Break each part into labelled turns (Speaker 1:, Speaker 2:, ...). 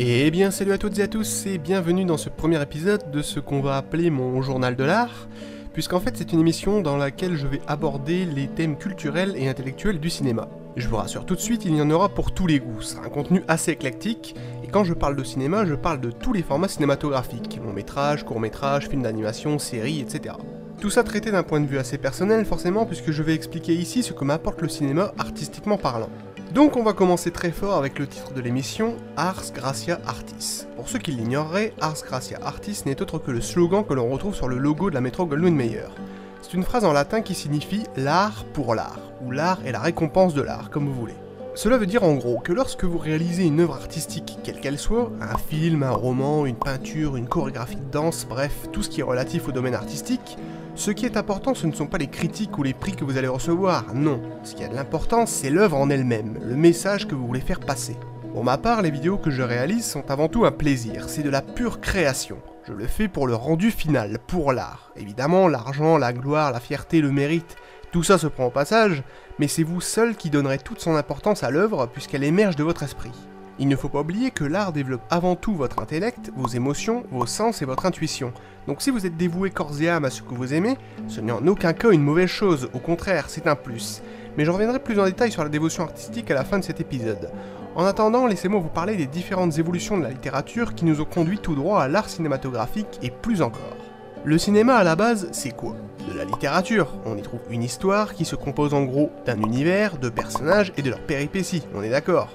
Speaker 1: Eh bien salut à toutes et à tous et bienvenue dans ce premier épisode de ce qu'on va appeler mon journal de l'art, puisqu'en fait c'est une émission dans laquelle je vais aborder les thèmes culturels et intellectuels du cinéma. Je vous rassure tout de suite, il y en aura pour tous les goûts, ce sera un contenu assez éclectique, et quand je parle de cinéma, je parle de tous les formats cinématographiques, long métrage, court métrage, film d'animation, séries, etc. Tout ça traité d'un point de vue assez personnel forcément, puisque je vais expliquer ici ce que m'apporte le cinéma artistiquement parlant. Donc on va commencer très fort avec le titre de l'émission, Ars Gracia Artis. Pour ceux qui l'ignoreraient, Ars Gracia Artis n'est autre que le slogan que l'on retrouve sur le logo de la métro Goldwyn-Mayer. C'est une phrase en latin qui signifie « l'art pour l'art », ou « l'art est la récompense de l'art », comme vous voulez. Cela veut dire en gros que lorsque vous réalisez une œuvre artistique, quelle qu'elle soit, un film, un roman, une peinture, une chorégraphie de danse, bref, tout ce qui est relatif au domaine artistique, ce qui est important, ce ne sont pas les critiques ou les prix que vous allez recevoir, non. Ce qui a de l'importance, c'est l'œuvre en elle-même, le message que vous voulez faire passer. Pour ma part, les vidéos que je réalise sont avant tout un plaisir, c'est de la pure création. Je le fais pour le rendu final, pour l'art. Évidemment, l'argent, la gloire, la fierté, le mérite, tout ça se prend au passage, mais c'est vous seul qui donnerez toute son importance à l'œuvre puisqu'elle émerge de votre esprit. Il ne faut pas oublier que l'art développe avant tout votre intellect, vos émotions, vos sens et votre intuition. Donc si vous êtes dévoué corps et âme à ce que vous aimez, ce n'est en aucun cas une mauvaise chose, au contraire, c'est un plus. Mais je reviendrai plus en détail sur la dévotion artistique à la fin de cet épisode. En attendant, laissez-moi vous parler des différentes évolutions de la littérature qui nous ont conduit tout droit à l'art cinématographique et plus encore. Le cinéma à la base, c'est quoi ? De la littérature. On y trouve une histoire qui se compose en gros d'un univers, de personnages et de leurs péripéties, on est d'accord ?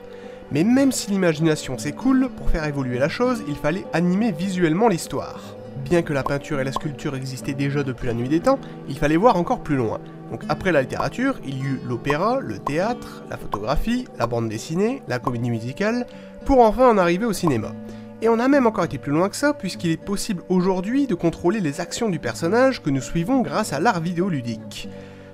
Speaker 1: Mais même si l'imagination c'est cool, pour faire évoluer la chose, il fallait animer visuellement l'histoire. Bien que la peinture et la sculpture existaient déjà depuis la nuit des temps, il fallait voir encore plus loin. Donc après la littérature, il y eut l'opéra, le théâtre, la photographie, la bande dessinée, la comédie musicale, pour enfin en arriver au cinéma. Et on a même encore été plus loin que ça, puisqu'il est possible aujourd'hui de contrôler les actions du personnage que nous suivons grâce à l'art vidéoludique.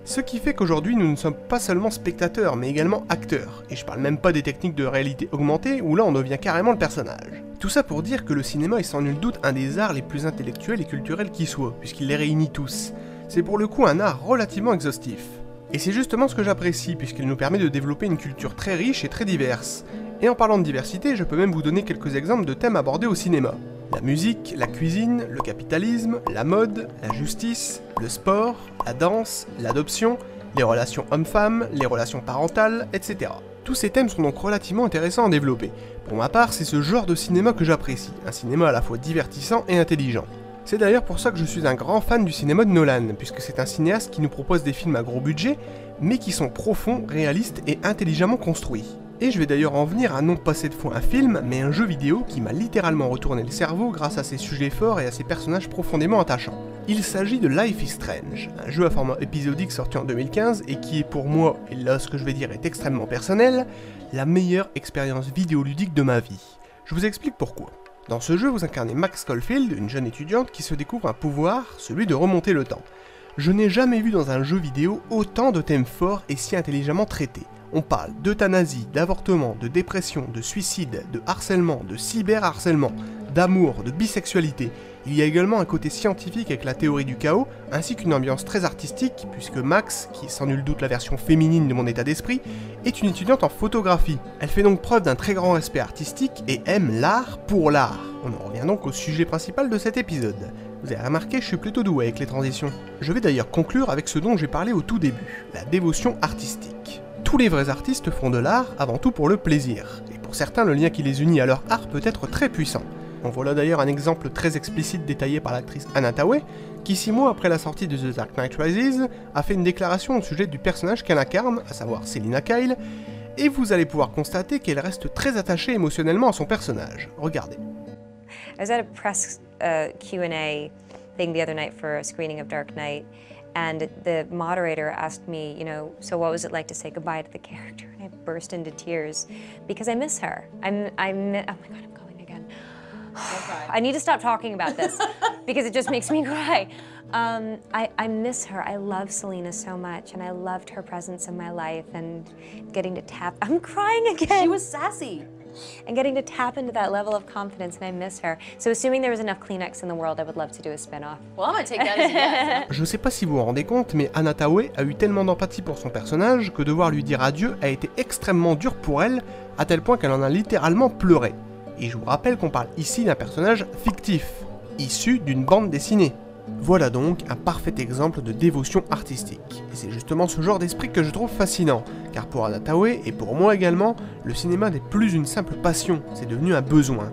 Speaker 1: Ce qui fait qu'aujourd'hui nous ne sommes pas seulement spectateurs, mais également acteurs. Et je parle même pas des techniques de réalité augmentée, où là on devient carrément le personnage. Tout ça pour dire que le cinéma est sans nul doute un des arts les plus intellectuels et culturels qui soit, puisqu'il les réunit tous. C'est pour le coup un art relativement exhaustif. Et c'est justement ce que j'apprécie, puisqu'il nous permet de développer une culture très riche et très diverse. Et en parlant de diversité, je peux même vous donner quelques exemples de thèmes abordés au cinéma. La musique, la cuisine, le capitalisme, la mode, la justice, le sport, la danse, l'adoption, les relations hommes-femmes, les relations parentales, etc. Tous ces thèmes sont donc relativement intéressants à développer. Pour ma part, c'est ce genre de cinéma que j'apprécie, un cinéma à la fois divertissant et intelligent. C'est d'ailleurs pour ça que je suis un grand fan du cinéma de Nolan, puisque c'est un cinéaste qui nous propose des films à gros budget, mais qui sont profonds, réalistes et intelligemment construits. Et je vais d'ailleurs en venir à non pas cette fois un film, mais un jeu vidéo qui m'a littéralement retourné le cerveau grâce à ses sujets forts et à ses personnages profondément attachants. Il s'agit de Life is Strange, un jeu à format épisodique sorti en 2015 et qui est pour moi, et là ce que je vais dire est extrêmement personnel, la meilleure expérience vidéoludique de ma vie. Je vous explique pourquoi. Dans ce jeu, vous incarnez Max Caulfield, une jeune étudiante qui se découvre un pouvoir, celui de remonter le temps. Je n'ai jamais vu dans un jeu vidéo autant de thèmes forts et si intelligemment traités. On parle d'euthanasie, d'avortement, de dépression, de suicide, de harcèlement, de cyberharcèlement, d'amour, de bisexualité. Il y a également un côté scientifique avec la théorie du chaos, ainsi qu'une ambiance très artistique, puisque Max, qui est sans nul doute la version féminine de mon état d'esprit, est une étudiante en photographie. Elle fait donc preuve d'un très grand respect artistique et aime l'art pour l'art. On en revient donc au sujet principal de cet épisode. Vous avez remarqué, je suis plutôt doué avec les transitions. Je vais d'ailleurs conclure avec ce dont j'ai parlé au tout début, la dévotion artistique. Tous les vrais artistes font de l'art avant tout pour le plaisir, et pour certains le lien qui les unit à leur art peut être très puissant. En voilà d'ailleurs un exemple très explicite détaillé par l'actrice Anne Hathaway, qui 6 mois après la sortie de The Dark Knight Rises, a fait une déclaration au sujet du personnage qu'elle incarne, à savoir Selina Kyle, et vous allez pouvoir constater qu'elle reste très attachée émotionnellement à son personnage. Regardez.
Speaker 2: I was at a press Q&A thing the other night for a screening of Dark Knight, and the moderator asked me, so what was it like to say goodbye to the character? And I burst into tears because I miss her. Oh my God, I'm going again. I need to stop talking about this because it just makes me cry. I miss her. I love Selena so much, and I loved her presence in my life and getting to tap. I'm crying again.
Speaker 3: She was sassy.
Speaker 2: And getting to tap into that level of confidence, and I miss her. So assuming there was enough Kleenex in the world, I would love to do a spin-off.
Speaker 3: Well, I'm gonna take that as a yes.
Speaker 1: Je sais pas si vous vous rendez compte, mais Anne Hathaway a eu tellement d'empathie pour son personnage que devoir lui dire adieu a été extrêmement dur pour elle, à tel point qu'elle en a littéralement pleuré. Et je vous rappelle qu'on parle ici d'un personnage fictif, issu d'une bande dessinée. Voilà donc un parfait exemple de dévotion artistique. Et c'est justement ce genre d'esprit que je trouve fascinant, car pour Anatawe, et pour moi également, le cinéma n'est plus une simple passion, c'est devenu un besoin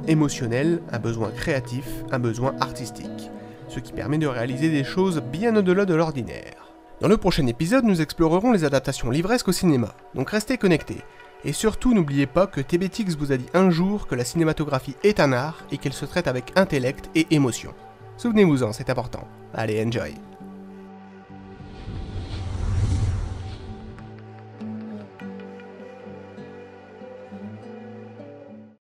Speaker 1: émotionnel, un besoin créatif, un besoin artistique, ce qui permet de réaliser des choses bien au-delà de l'ordinaire. Dans le prochain épisode, nous explorerons les adaptations livresques au cinéma, donc restez connectés. Et surtout, n'oubliez pas que TBTX vous a dit un jour que la cinématographie est un art et qu'elle se traite avec intellect et émotion. Souvenez-vous-en, c'est important. Allez, enjoy!